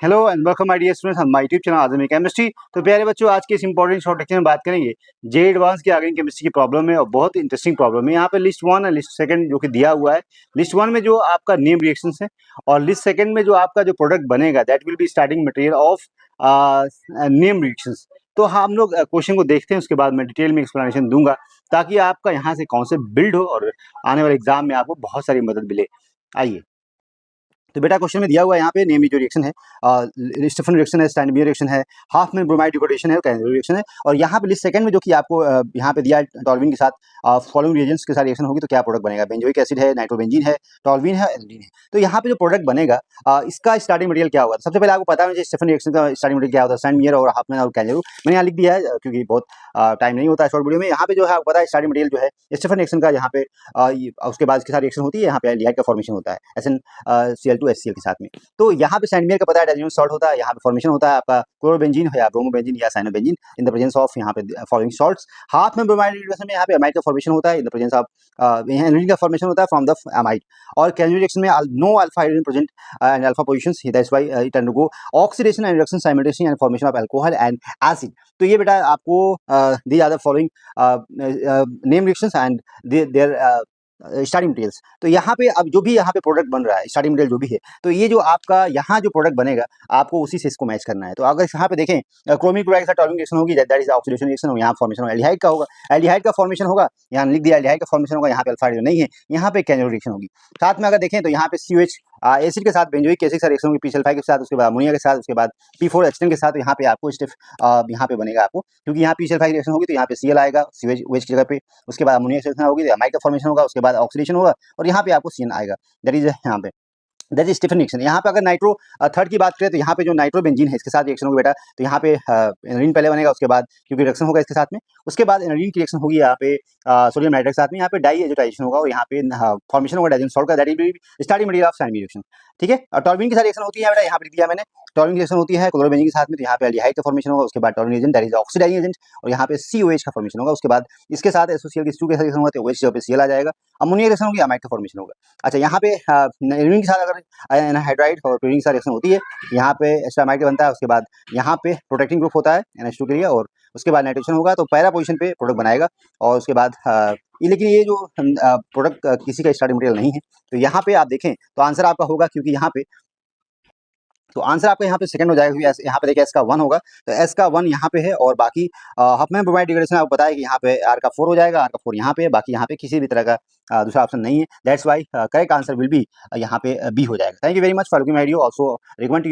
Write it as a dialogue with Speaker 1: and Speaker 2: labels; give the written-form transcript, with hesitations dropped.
Speaker 1: Hello and welcome my dear students my YouTube channel Azmi chemistry. तो प्यारे बच्चों, आज के इस इंपॉर्टेंट शॉर्ट लेक्चर में बात करेंगे जे एडवांस की ऑर्गेनिक केमिस्ट्री की प्रॉब्लम है और बहुत इंटरेस्टिंग प्रॉब्लम है। यहाँ पे लिस्ट 1 और लिस्ट सेकंड जो कि दिया हुआ है। लिस्ट 1 में जो आपका नेम रिएक्शंस है और लिस्ट सेकंड में जो आपका जो प्रोडक्ट बनेगा that will be starting material of name reactions. तो हम लोग क्वेश्चन को देखते हैं, उसके बाद मैं डिटेल में एक्सप्लेनेशन दूंगा ताकि आपका यहाँ से कॉन्सेप्ट बिल्ड हो और आने वाले एग्जाम में आपको बहुत सारी मदद मिले। आइए, तो बेटा क्वेश्चन में दिया हुआ है यहाँ पे नेम जो रिएक्शन है, स्टीफन रिएक्शन है, स्टैंडबियर रिएक्शन है, हाफमैन ब्रोमाइड डिकोडेशन है, कैंजर रिएक्शन है। और यहाँ पे लिस्ट सेकंड में जो कि आपको यहाँ पे दिया है टॉल्विन के साथ फॉलोइंग रिएजेंट्स के साथ रिएक्शन होगी तो क्या प्रोडक्ट बनेगा। बेंजोइक एसिड है, नाइट्रोबेंजीन है, टॉल्विन है, एल्डिन है। तो यहाँ पे जो प्रोडक्ट बनेगा इसका स्टार्टिंग मटेरियल क्या होगा। सबसे पहले आपको पता है स्टीफन रिएक्शन का स्टार्टिंग मटेरियल क्या होता है, स्टैंडबियर और हाफमैन और कैंजर। मैंने यहाँ लिख दिया है क्योंकि बहुत टाइम नहीं होता है शॉर्ट वीडियो में। यहाँ पे जो है आपको पता है स्टार्टिंग मटेरियल जो है स्टीफन रिएक्शन का, यहाँ पे उसके बाद इसके साथ रिएक्शन होती है, यहाँ पे एल्डिहाइड का फॉर्मेशन होता है SnCl2 HCl के साथ में। तो यहाँ पे सैंडमियर का पता है डाइजेशन सॉल्ट होता है, यहाँ पे फॉर्मेशन होता है आपका क्लोरोबेंजीन या ब्रोमोबेंजीन या cyanobenzene in the presence of यहाँ पे फॉलोइंग सॉल्ट्स। हाफ में ब्रोमाइड रिएक्शन में यहाँ पे अमाइड का फॉर्मेशन होता है इन द प्रेजेंस ऑफ एनोडीन का फॉर्मेशन होता है फ्रॉम द अमाइड। और कैंजर रिएक्शन में no alpha hydrogen present and alpha positions, that's why it undergo oxidation and reduction simultaneously and formation of alcohol and acid. तो ये बेटा आपको these are the following name reactions and their starting materials. तो यहाँ पे अब जो भी यहाँ पे प्रोडक्ट बन रहा है स्टार्टिंग मटेरियल जो भी है, तो ये जो आपका यहाँ जो प्रोडक्ट बनेगा आपको उसी से इसको मैच करना है। तो अगर यहाँ पे देखें क्रोमिक क्लोराइड के साथ टॉल्विन रिएक्शन होगी, दैट इज ऑक्सीडेशन रिएक्शन, और यहाँ फॉर्मेशन एल्डिहाइड का होगा, एल्डिहाइड का फॉर्मेशन होगा, यहाँ लिख दिया एल्डिहाइड का फॉर्मेशन होगा, यहाँ पे अल्फा हाइड्रोजन नहीं है, यहाँ पे कैंजर रिएक्शन होगी। साथ में अगर देखें तो यहाँ पे COH एसिड के साथ बेंजोइक एसिड का रिएक्शन होगी P-सल्फाइड के साथ, उसके बाद अमोनिया के साथ, उसके बाद P4H10 के साथ। यहाँ पे आपको स्टिफ यहाँ पे बनेगा आपको, क्योंकि यहाँ P-सल्फाइड रिएक्शन होगी तो यहाँ पे Cl आएगा COH की जगह पे, उसके बाद अमोनिया रिएक्शन होगी, अमाइड का फॉर्मेशन होगा, उसके बाद ऑक्सीडेशन होगा और यहाँ पे आपको CN आएगा, दैट इज यहाँ पे दैट इज स्टीफन रिएक्शन। यहाँ पे अगर नाइट्रो थर्ड की बात करें तो यहाँ पे जो नाइट्रोबेंजीन है इसके साथ रिएक्शन होगी बेटा, तो यहाँ पे एनोडीन पहले बनेगा, उसके बाद क्योंकि रिएक्शन होगा इसके साथ में, उसके बाद एनोडीन की रिएक्शन होगी यहाँ पे सोडियम नाइट्रेट के साथ में, यहाँ पे डाई एजिटाइजेशन होगा और यहाँ पे फॉर्मेशन होगा डाइजेशन सॉल्ट का, that is starting material of Sandmeyer reaction. ठीक है, और टॉल्विन के साथ रिएक्शन होती है बेटा, यहाँ पे लिख दिया मैंने टॉल्विन की रिएक्शन होती है क्लोरोबेंजीन के साथ में, तो यहाँ पे एल्डिहाइड का फॉर्मेशन होगा, उसके बाद टॉल्विन agent that is oxidizing agent, और यहाँ पे COH का फॉर्मेशन होगा, उसके बाद इसके साथ SOCl2 के साथ रिएक्शन होगा तो OH जगह पे Cl आ जाएगा, अमोनिया रिएक्शन होगी, अमाइड का फॉर्मेशन होगा। अच्छा, यहाँ पे एनोडीन के साथ अगर एनहाइड्राइड और क्लोरीन के साथ रिएक्शन होती है, यहाँ पे एस्टामाइड बनता है, उसके बाद यहाँ पे प्रोटेक्टिंग ग्रुप होता है NH2 के लिए, और उसके बाद नाइट्रेशन होगा तो पैरा पोजीशन पे प्रोडक्ट बनाएगा, और उसके बाद लेकिन ये जो प्रोडक्ट किसी का स्टार्टिंग मटेरियल नहीं है। तो यहाँ पे आप देखें तो आंसर आपका होगा, क्योंकि यहाँ पे तो आंसर आपका यहाँ पे सेकंड हो जाएगा, क्योंकि यहाँ पे देखिए S का 1 होगा, तो S का 1 यहाँ पे है, और बाकी हाफमैन ब्रोमाइड डिग्रेडेशन आपको पता है कि यहाँ पे R का 4 हो जाएगा, R का 4 यहाँ पे है, बाकी यहाँ पे किसी भी तरह का दूसरा ऑप्शन नहीं है, that's why correct answer will be यहाँ पे B हो जाएगा। Thank you very much for looking my video, also recommend to you